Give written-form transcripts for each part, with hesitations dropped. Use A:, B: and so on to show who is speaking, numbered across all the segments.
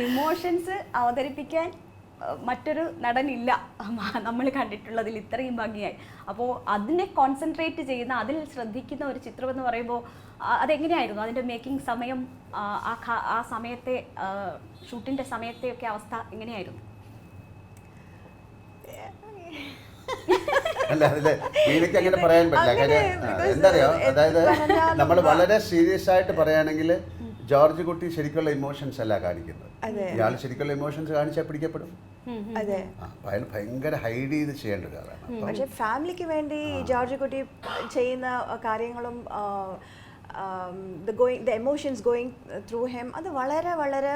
A: Emotions അവതരിപ്പിക്കാൻ മറ്റൊരു നടനില്ല നമ്മൾ കണ്ടിട്ടുള്ളതിൽ ഇത്രയും ഭംഗിയായി. അപ്പോൾ അതിനെ കോൺസെൻട്രേറ്റ് ചെയ്യുന്ന, അതിൽ ശ്രദ്ധിക്കുന്ന ഒരു ചിത്രം എന്ന് പറയുമ്പോൾ അതെങ്ങനെയായിരുന്നു അതിൻ്റെ മേക്കിംഗ് സമയം, ആ സമയത്തെ ഷൂട്ടിൻ്റെ സമയത്തെയൊക്കെ അവസ്ഥ എങ്ങനെയായിരുന്നു?
B: അല്ല, അതില് എനിക്ക് അങ്ങനെ പറയാൻ പറ്റില്ല. കാര്യം എന്താ അറിയോ, അതായത് നമ്മൾ വളരെ സീരിയസ് ആയിട്ട് പറയുകയാണെങ്കിൽ ജോർജ് കുട്ടി ശരിക്കുള്ള ഇമോഷൻസ് അല്ല കാണിക്കുന്നത്. ഇയാൾ ശരിക്കുള്ള ഇമോഷൻസ് കാണിച്ചാൽ പിടിക്കപ്പെടും. അയാൾ ഭയങ്കര ഹൈഡ് ചെയ്ത് ചെയ്യേണ്ട ഒരാളാണ്.
C: പക്ഷെ ഫാമിലിക്ക് വേണ്ടി ജോർജ് കുട്ടി ചെയ്യുന്ന കാര്യങ്ങളും the emotions going through him, അത് വളരെ വളരെ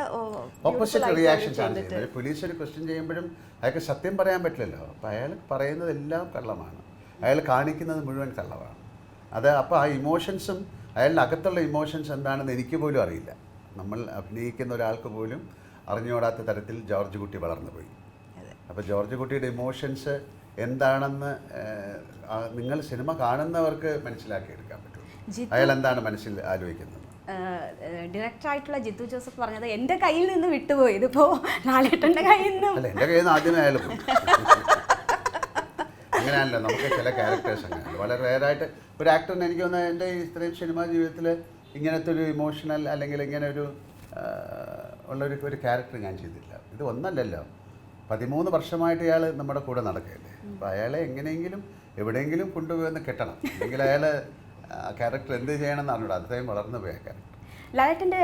B: ഓപ്പോസിറ്റ് റിയാക്ഷൻസ് ആണ് ചെയ്യുന്നത്. പോലീസ് ഒരു ക്വസ്റ്റ്യൻ ചെയ്യുമ്പോഴും അയാൾക്ക് സത്യം പറയാൻ പറ്റില്ലല്ലോ. അപ്പോൾ അയാൾ പറയുന്നതെല്ലാം കള്ളമാണ്, അയാൾ കാണിക്കുന്നത് മുഴുവൻ കള്ളമാണ്. അത് അപ്പോൾ ആ ഇമോഷൻസും അയാളുടെ അകത്തുള്ള ഇമോഷൻസ് എന്താണെന്ന് എനിക്ക് പോലും അറിയില്ല. നമ്മൾ അഭിനയിക്കുന്ന ഒരാൾക്ക് പോലും അറിഞ്ഞുകൂടാത്ത തരത്തിൽ ജോർജ് കുട്ടി വളർന്നു പോയി. അപ്പോൾ ജോർജ് കുട്ടിയുടെ ഇമോഷൻസ് എന്താണെന്ന് നിങ്ങൾ സിനിമ കാണുന്നവർക്ക് മനസ്സിലാക്കിയെടുക്കാൻ പറ്റും. അയാൾ എന്താണ് മനസ്സിൽ ആലോചിക്കുന്നത്.
A: ഡയറക്ടറായിട്ടുള്ള ജിത്തു ജോസഫ് പറഞ്ഞത് എൻ്റെ കയ്യിൽ നിന്ന് വിട്ടുപോയി, ഇതിപ്പോ ലാലേട്ടൻ്റെ കയ്യിൽ നിന്ന്
B: അല്ല, എൻ്റെ കയ്യിൽ നിന്ന് ആദ്യമേ അയാൾ പോയി. അങ്ങനെയാണല്ലോ നമുക്ക് ചില ക്യാരക്ടേഴ്സ് അങ്ങനെയാണ്. വളരെ റെയറായിട്ട് ഒരു ആക്ടറിന് എനിക്ക് തോന്നുന്നത് എൻ്റെ ഇത്രയും സിനിമാ ജീവിതത്തിൽ ഇങ്ങനത്തെ ഒരു ഇമോഷണൽ അല്ലെങ്കിൽ ഇങ്ങനെ ഒരു ഉള്ളൊരു ക്യാരക്ടർ ഞാൻ ചെയ്തിട്ടില്ല. ഇത് ഒന്നല്ലല്ലോ, 13 വർഷമായിട്ട് ഇയാൾ നമ്മുടെ കൂടെ നടക്കുകയല്ലേ. അപ്പോൾ അയാളെ എങ്ങനെയെങ്കിലും എവിടെയെങ്കിലും കൊണ്ടുപോയി കെട്ടണം, അല്ലെങ്കിൽ അയാൾ ക്യാരക്ടർ എന്ത് ചെയ്യണമെന്ന് അറിഞ്ഞൂടാ. അത്രയും വളർന്നു പോയ ക്യാരക്ടർ.
A: ലാലേട്ടൻ്റെ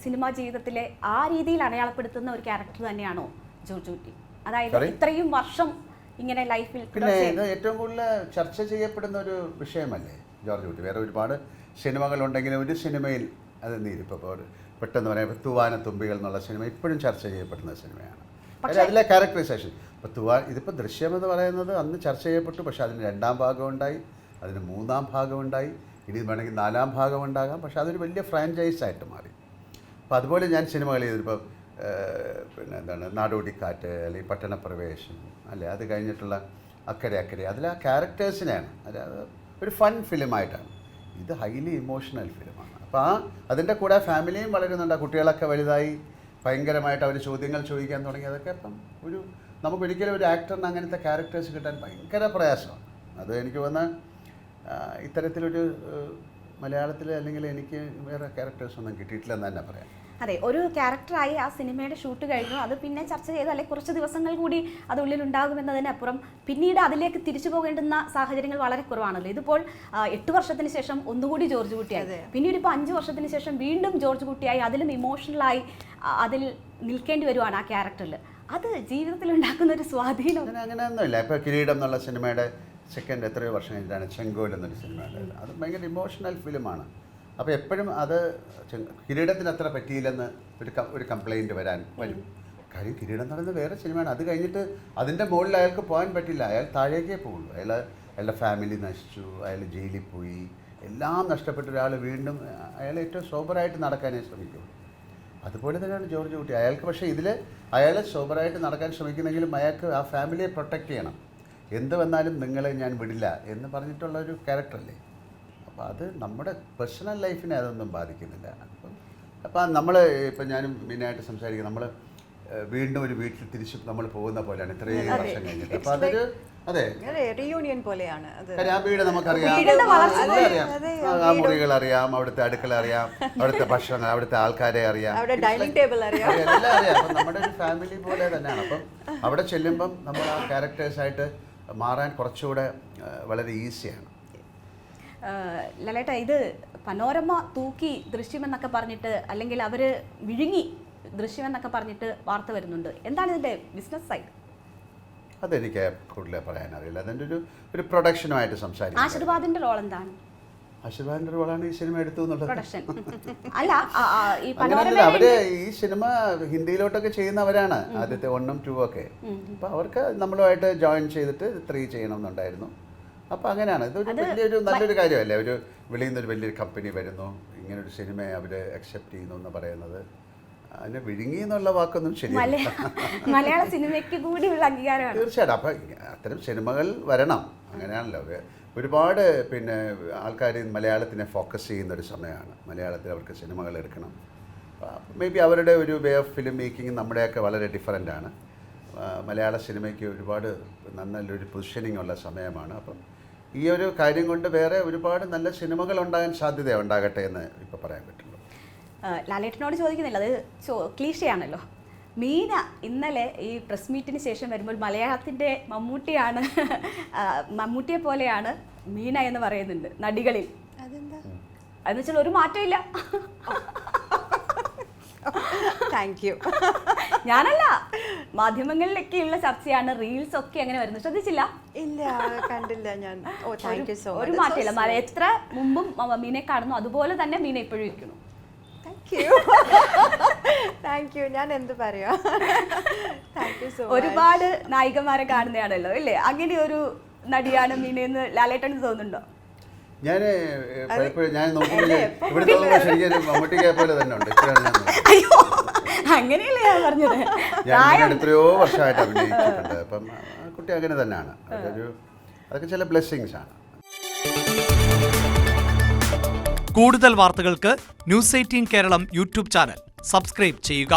A: സിനിമാ ജീവിതത്തിലെ ആ രീതിയിൽ അടയാളപ്പെടുത്തുന്ന ഒരു ക്യാരക്ടർ തന്നെയാണോ ജോർജ് കുട്ടി? അതായത് ഇത്രയും വർഷം ഇങ്ങനെ ലൈഫിൽ
B: പിന്നെ ഇത് ഏറ്റവും കൂടുതൽ ചർച്ച ചെയ്യപ്പെടുന്ന ഒരു വിഷയമല്ലേ ജോർജ് കുട്ടി. വേറെ ഒരുപാട് സിനിമകളുണ്ടെങ്കിലും ഒരു സിനിമയിൽ അത് ഇപ്പോൾ പെട്ടെന്ന് പറയാം, തൂവാനത്തുമ്പികൾ എന്നുള്ള സിനിമ ഇപ്പോഴും ചർച്ച ചെയ്യപ്പെടുന്ന സിനിമയാണ്. അതിലെ ക്യാരക്ടറൈസേഷൻ ഇപ്പോൾ ഇതിപ്പോൾ ദൃശ്യം എന്ന് പറയുന്നത് അന്ന് ചർച്ച ചെയ്യപ്പെട്ടു. പക്ഷേ അതിന് 2ാം ഭാഗം ഉണ്ടായി, അതിന് 3ാം ഭാഗം ഉണ്ടായി, ഇനി വേണമെങ്കിൽ 4ാം ഭാഗം ഉണ്ടാകാം. പക്ഷേ അതൊരു വലിയ ഫ്രാഞ്ചൈസായിട്ട് മാറി. അപ്പോൾ അതുപോലെ ഞാൻ സിനിമകൾ ചെയ്തിപ്പോൾ പിന്നെ എന്താണ് നാടോടിക്കാറ്റ്, അല്ലെങ്കിൽ പട്ടണപ്രവേശം, അല്ലേ, അത് കഴിഞ്ഞിട്ടുള്ള അക്കരെ അതിൽ ആ ക്യാരക്ടേഴ്സിനെയാണ്, അതായത് ഒരു ഫൺ ഫിലിമായിട്ടാണ്. ഇത് ഹൈലി ഇമോഷണൽ ഫിലിമാണ്. അപ്പോൾ അതിൻ്റെ കൂടെ ഫാമിലിയും വളരുന്നുണ്ട്. കുട്ടികളൊക്കെ വലുതായി ഭയങ്കരമായിട്ട് അവർ ചോദ്യങ്ങൾ ചോദിക്കാൻ തുടങ്ങി. അതൊക്കെ ഇപ്പം നമുക്കൊരിക്കലും ഒരു ആക്ടറിന് അങ്ങനത്തെ ക്യാരക്ടേഴ്സ് കിട്ടാൻ ഭയങ്കര പ്രയാസമാണ്. അത് എനിക്ക് തോന്നുന്ന ഇത്തരത്തിലൊരു മലയാളത്തിൽ അല്ലെങ്കിൽ എനിക്ക് വേറെ ക്യാരക്ടേഴ്സൊന്നും കിട്ടിയിട്ടില്ലെന്ന് തന്നെ പറയാം.
A: അതെ, ഒരു ക്യാരക്ടറായി ആ സിനിമയുടെ ഷൂട്ട് കഴിഞ്ഞു, അത് പിന്നെ ചർച്ച ചെയ്ത് അല്ലെങ്കിൽ കുറച്ച് ദിവസങ്ങൾ കൂടി അത് ഉള്ളിലുണ്ടാകുമെന്നതിനപ്പുറം പിന്നീട് അതിലേക്ക് തിരിച്ചു പോകേണ്ടുന്ന സാഹചര്യങ്ങൾ വളരെ കുറവാണല്ലോ. ഇതിപ്പോൾ 8 വർഷത്തിന് ശേഷം ഒന്നുകൂടി ജോർജ് കുട്ടിയായി, പിന്നീട് ഇപ്പോൾ 5 വർഷത്തിന് ശേഷം വീണ്ടും ജോർജ് കുട്ടിയായി, അതിലും ഇമോഷണലായി അതിൽ നിൽക്കേണ്ടി വരുവാണ് ആ ക്യാരക്ടറിൽ. അത് ജീവിതത്തിൽ ഉണ്ടാക്കുന്ന ഒരു സ്വാധീനം
B: അങ്ങനെയൊന്നുമില്ല. ഇപ്പോൾ കിരീടം എന്നുള്ള സിനിമയുടെ സെക്കൻഡ് എത്രയോ വർഷം കഴിഞ്ഞിട്ടാണ് ചെങ്കോൽ എന്നൊരു സിനിമ ഉണ്ടായത്. അത് ഭയങ്കര ഇമോഷണൽ ഫിലിമാണ്. അപ്പോൾ എപ്പോഴും അത് കിരീടത്തിന് അത്ര പറ്റിയില്ലെന്ന് ഒരു കംപ്ലൈൻറ്റ് വരും. കാര്യം കിരീടം എന്ന് പറയുന്നത് വേറെ സിനിമയാണ്. അത് കഴിഞ്ഞിട്ട് അതിൻ്റെ മുകളിൽ അയാൾക്ക് പോകാൻ പറ്റില്ല, അയാൾ താഴേക്കേ പോകുള്ളൂ. അയാളുടെ ഫാമിലി നശിച്ചു, അയാൾ ജയിലിൽ പോയി, എല്ലാം നഷ്ടപ്പെട്ട ഒരാൾ വീണ്ടും അയാൾ ഏറ്റവും സോബറായിട്ട് നടക്കാനേ ശ്രമിക്കുള്ളൂ. അതുപോലെ തന്നെയാണ് ജോർജ് കുട്ടി. അയാൾക്ക് പക്ഷേ ഇതിൽ അയാൾ സോബറായിട്ട് നടക്കാൻ ശ്രമിക്കുന്നെങ്കിലും അയാൾക്ക് ആ ഫാമിലിയെ പ്രൊട്ടക്റ്റ് ചെയ്യണം. എന്ത് വന്നാലും നിങ്ങളെ ഞാൻ വിടില്ല എന്ന് പറഞ്ഞിട്ടുള്ള ഒരു ക്യാരക്ടറല്ലേ. അപ്പോൾ അത് നമ്മുടെ പേഴ്സണൽ ലൈഫിനെ അതൊന്നും ബാധിക്കുന്നില്ല. അപ്പം നമ്മൾ ഇപ്പം ഞാനും മെയിനായിട്ട് സംസാരിക്കും, നമ്മൾ വീണ്ടും ഒരു വീട്ടിൽ തിരിച്ച് നമ്മൾ പോകുന്ന പോലെയാണ് ഇത്രയും വർഷം കഴിഞ്ഞിട്ട്. അപ്പോൾ അതൊരു
C: റീയൂണിയൻ പോലെയാണ്.
B: ആ വീട് നമുക്കറിയാം, ആ മുറികൾ അറിയാം, അവിടുത്തെ അടുക്കള അറിയാം, അവിടുത്തെ ഭക്ഷണം, അവിടുത്തെ ആൾക്കാരെ അറിയാം,
C: ഡൈനിങ് ടേബിൾ അറിയാം,
B: എല്ലാം അറിയാം. അപ്പം നമ്മുടെ ഒരു ഫാമിലി പോലെ തന്നെയാണ്. അപ്പം അവിടെ ചെല്ലുമ്പം നമ്മൾ ആ ക്യാരക്ടേഴ്സായിട്ട് മാറാൻ കുറച്ചുകൂടെ വളരെ ഈസിയാണ്.
A: ലലേട്ട, ഇത് പനോരമ തൂക്കി ദൃശ്യമെന്നൊക്കെ പറഞ്ഞിട്ട്, അല്ലെങ്കിൽ അവർ വിഴുങ്ങി ദൃശ്യമെന്നൊക്കെ പറഞ്ഞിട്ട് വാർത്ത വരുന്നുണ്ട്. എന്താണ് ഇതിൻ്റെ ബിസിനസ് സൈഡ്?
B: അതെനിക്ക് കൂടുതൽ പറയാനറിയില്ല. അതിൻ്റെ ഒരു പ്രൊഡക്ഷനുമായിട്ട് സംസാരിക്കും.
A: ആശീർവാദിൻ്റെ റോൾ എന്താണ്?
B: ആശീർവാദിൻ്റെ റോളാണ് ഈ സിനിമ എടുത്തു എന്നുള്ളത്. അവര് ഈ സിനിമ ഹിന്ദിയിലോട്ടൊക്കെ ചെയ്യുന്നവരാണ്, ആദ്യത്തെ 1ഉം 2ഉം ഒക്കെ. അപ്പോൾ അവർക്ക് നമ്മളുമായിട്ട് ജോയിൻ ചെയ്തിട്ട് 3 ചെയ്യണം എന്നുണ്ടായിരുന്നു. അപ്പോൾ അങ്ങനെയാണ്. ഇതൊരു വലിയൊരു നല്ലൊരു കാര്യമല്ലേ, ഒരു വെളിയിൽ നിന്നൊരു വലിയൊരു കമ്പനി വരുന്നു, ഇങ്ങനൊരു സിനിമയെ അവർ അക്സെപ്റ്റ് ചെയ്യുന്നു എന്ന് പറയുന്നത്. അതിനെ വിഴുങ്ങി എന്നുള്ള വാക്കൊന്നും ശരിയല്ല.
A: മലയാള സിനിമയ്ക്ക് കൂടിയുള്ള അംഗീകാരമാണ്
B: തീർച്ചയായിട്ടും. അപ്പം അത്തരം സിനിമകൾ വരണം, അങ്ങനെയാണല്ലോ. ഒരുപാട് പിന്നെ ആൾക്കാർ മലയാളത്തിനെ ഫോക്കസ് ചെയ്യുന്നൊരു സമയമാണ്. മലയാളത്തിൽ അവർക്ക് സിനിമകൾ എടുക്കണം, മേ ബി അവരുടെ ഒരു വേ ഓഫ് ഫിലിം മേക്കിംഗ് നമ്മുടെയൊക്കെ വളരെ ഡിഫറൻ്റ് ആണ്. മലയാള സിനിമയ്ക്ക് ഒരുപാട് നല്ലൊരു പൊസിഷനിങ് ഉള്ള സമയമാണ്. അപ്പം ഈ ഒരു കാര്യം കൊണ്ട് വേറെ ഒരുപാട് നല്ല സിനിമകൾ ഉണ്ടാകാൻ ഉണ്ടാകട്ടെ എന്ന് ഇപ്പോൾ പറയാൻ പറ്റുള്ളൂ.
A: ലാലേട്ടനോട് ചോദിക്കുന്നില്ല, അത് ക്ലീശയാണല്ലോ. മീന ഇന്നലെ ഈ പ്രസ് മീറ്റിന് ശേഷം വരുമ്പോൾ മലയാളത്തിൻ്റെ മമ്മൂട്ടിയാണ്, മമ്മൂട്ടിയെ പോലെയാണ് മീന എന്ന് പറയുന്നുണ്ട് നടികളിൽ.
C: അതെന്താ?
A: അതെന്ന് വെച്ചാൽ ഒരു മാറ്റമില്ല.
C: Thank you.
A: ഞാനല്ല, മാധ്യമങ്ങളിലൊക്കെയുള്ള ചർച്ചയാണ്, റീൽസ് ഒക്കെ അങ്ങനെ വരുന്നത്. ശ്രദ്ധിച്ചില്ല?
C: ഇല്ല, കണ്ടില്ല ഞാൻ. ഓ, താങ്ക് യു സോ മച്ച്.
A: ഒരു മാറ്റമില്ല. എത്ര മുമ്പും മീനെ കാണുന്നു അതുപോലെ തന്നെ മീന ഇപ്പോഴും ഇരിക്കുന്നു.
C: Thank you. Thank you. ഞാൻ എന്ത് പറയാ. Thank you so much.
A: ഒരുപാട് നായികമാരെ കാണുന്നതാണല്ലോ അല്ലേ? അങ്ങനെ ഒരു നടിയാണ് മീനയെന്ന് ലാലേട്ടന് തോന്നുന്നുണ്ടോ?
B: ഞാൻ പലപ്പോഴും ഞാൻ നോക്കുമ്പോൾ ഇവിടെ തോന്നുമ്പോൾ ശരിക്കും മമ്മൂട്ടിയെ പോലെ തന്നെ ഉണ്ട്.
A: അയ്യോ, അങ്ങനെയല്ലേ ഞാൻ പറഞ്ഞത്.
B: ഞാൻ എത്രയോ വർഷമായിട്ട് അഭിനയിച്ചിട്ടുണ്ട്. അപ്പം ആ കുട്ടി അങ്ങനെ തന്നെയാണ്. അതൊക്കെ ചില ബ്ലെസ്സിങ്സ് ആണ്.
D: കൂടുതൽ വാർത്തകൾക്ക് news 18 Keralam YouTube channel subscribe ചെയ്യുക.